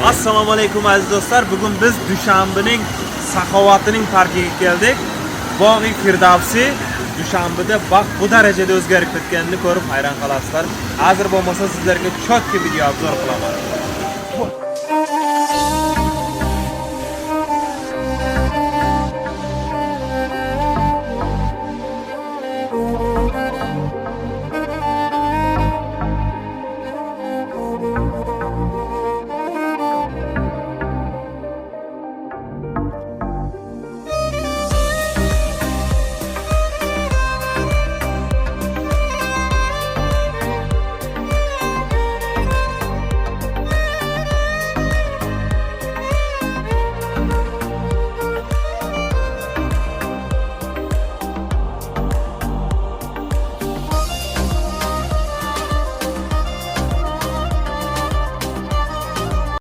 Assalomu alaykum aziz do'stlar. Bugun biz Dushanbening Saxovatining parkiga keldik. Bog'i Firdavsi Dushanbeda vaqt bu darajada o'zgarib ketganini ko'rib hayron qolasizlar. Hozir bo'lmasa sizlarga chotki video obzor qilaman.